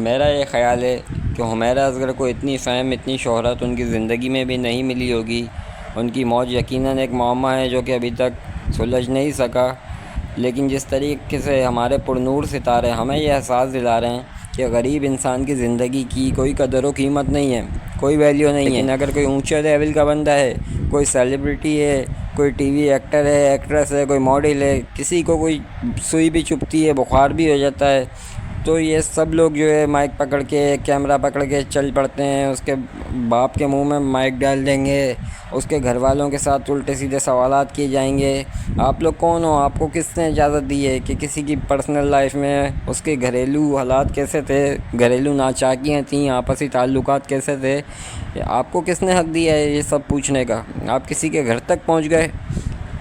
میرا یہ خیال ہے کہ حمیرہ اصغر کو اتنی فیم، اتنی شہرت ان کی زندگی میں بھی نہیں ملی ہوگی۔ ان کی موت یقیناً ایک معمہ ہے جو کہ ابھی تک سلجھ نہیں سکا، لیکن جس طریقے سے ہمارے پرنور ستارے ہمیں یہ احساس دلا رہے ہیں کہ غریب انسان کی زندگی کی کوئی قدر و قیمت نہیں ہے، کوئی ویلیو نہیں ہے۔ لیکن اگر کوئی اونچے لیول کا بندہ ہے، کوئی سیلیبریٹی ہے، کوئی ٹی وی ایکٹر ہے، ایکٹریس ہے، کوئی ماڈل ہے، کسی کو کوئی سوئی بھی چبھتی ہے، بخار بھی ہو جاتا ہے، تو یہ سب لوگ جو ہے مائک پکڑ کے، کیمرہ پکڑ کے چل پڑتے ہیں، اس کے باپ کے منہ میں مائک ڈال دیں گے، اس کے گھر والوں کے ساتھ الٹے سیدھے سوالات کیے جائیں گے۔ آپ لوگ کون ہو؟ آپ کو کس نے اجازت دی ہے کہ کسی کی پرسنل لائف میں اس کے گھریلو حالات کیسے تھے، گھریلو ناچاکیاں تھیں، آپسی تعلقات کیسے تھے؟ آپ کو کس نے حق دیا ہے یہ سب پوچھنے کا؟ آپ کسی کے گھر تک پہنچ گئے،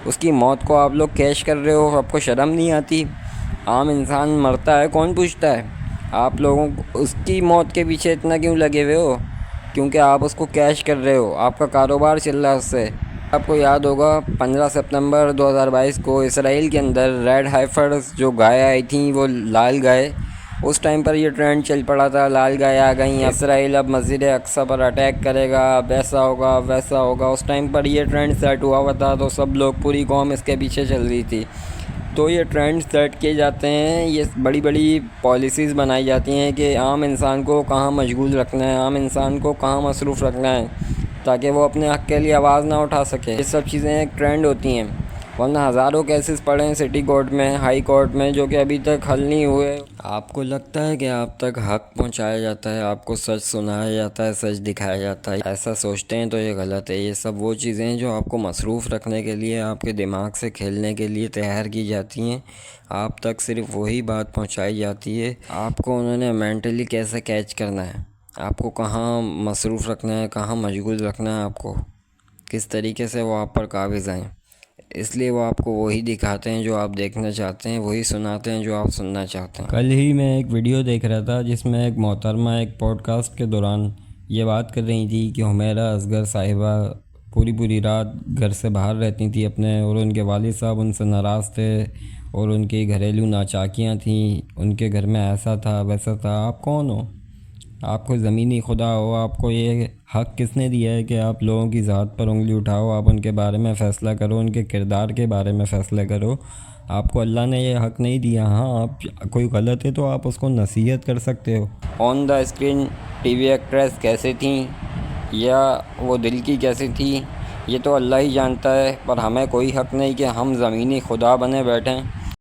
اس کی موت کو آپ لوگ کیش کر رہے ہو، آپ کو شرم نہیں آتی؟ عام انسان مرتا ہے، کون پوچھتا ہے؟ آپ لوگوں کو اس کی موت کے پیچھے اتنا کیوں لگے ہوئے ہو؟ کیونکہ آپ اس کو کیش کر رہے ہو، آپ کا کاروبار چل رہا ہے اس سے۔ آپ کو یاد ہوگا 15 ستمبر 2022 کو اسرائیل کے اندر ریڈ ہائیفرز جو گائے آئی تھیں، وہ لال گائے، اس ٹائم پر یہ ٹرینڈ چل پڑا تھا، لال گائے آ گئیں، اسرائیل اب مسجد اقصیٰ پر اٹیک کرے گا، اب ایسا ہوگا ویسا ہوگا۔ اس ٹائم پر یہ ٹرینڈ سیٹ ہوا تھا، تو سب لوگ، پوری قوم اس کے پیچھے چل رہی تھی۔ تو یہ ٹرینڈ سیٹ کیے جاتے ہیں، یہ بڑی بڑی پالیسیز بنائی جاتی ہیں کہ عام انسان کو کہاں مشغول رکھنا ہے، عام انسان کو کہاں مصروف رکھنا ہے، تاکہ وہ اپنے حق کے لیے آواز نہ اٹھا سکے۔ یہ سب چیزیں ایک ٹرینڈ ہوتی ہیں، ورنہ ہزاروں کیسز پڑے ہیں سٹی کورٹ میں، ہائی کورٹ میں، جو کہ ابھی تک حل نہیں ہوئے۔ آپ کو لگتا ہے کہ آپ تک حق پہنچایا جاتا ہے، آپ کو سچ سنایا جاتا ہے، سچ دکھایا جاتا ہے، ایسا سوچتے ہیں تو یہ غلط ہے۔ یہ سب وہ چیزیں ہیں جو آپ کو مصروف رکھنے کے لیے، آپ کے دماغ سے کھیلنے کے لیے تیار کی جاتی ہیں۔ آپ تک صرف وہی بات پہنچائی جاتی ہے، آپ کو انہوں نے مینٹلی کیسے کیچ کرنا ہے، آپ کو کہاں مصروف رکھنا ہے، کہاں مشغول رکھنا ہے، آپ کو کس طریقے سے وہ آپ پر قابض آئیں۔ اس لیے وہ آپ کو وہی دکھاتے ہیں جو آپ دیکھنا چاہتے ہیں، وہی سناتے ہیں جو آپ سننا چاہتے ہیں۔ کل ہی میں ایک ویڈیو دیکھ رہا تھا جس میں ایک محترمہ ایک پوڈ کاسٹ کے دوران یہ بات کر رہی تھی کہ حمیرہ اصغر صاحبہ پوری رات گھر سے باہر رہتی تھی اپنے، اور ان کے والد صاحب ان سے ناراض تھے، اور ان کی گھریلو ناچاکیاں تھیں، ان کے گھر میں ایسا تھا ویسا تھا۔ آپ کون ہو؟ آپ کو زمینی خدا ہو؟ آپ کو یہ حق کس نے دیا ہے کہ آپ لوگوں کی ذات پر انگلی اٹھاؤ، آپ ان کے بارے میں فیصلہ کرو، ان کے کردار کے بارے میں فیصلہ کرو؟ آپ کو اللہ نے یہ حق نہیں دیا۔ ہاں، آپ کوئی غلط ہے تو آپ اس کو نصیحت کر سکتے ہو۔ On the screen T V actress کیسے تھیں یا وہ دل کی کیسی تھی، یہ تو اللہ ہی جانتا ہے، پر ہمیں کوئی حق نہیں کہ ہم زمینی خدا بنے بیٹھیں۔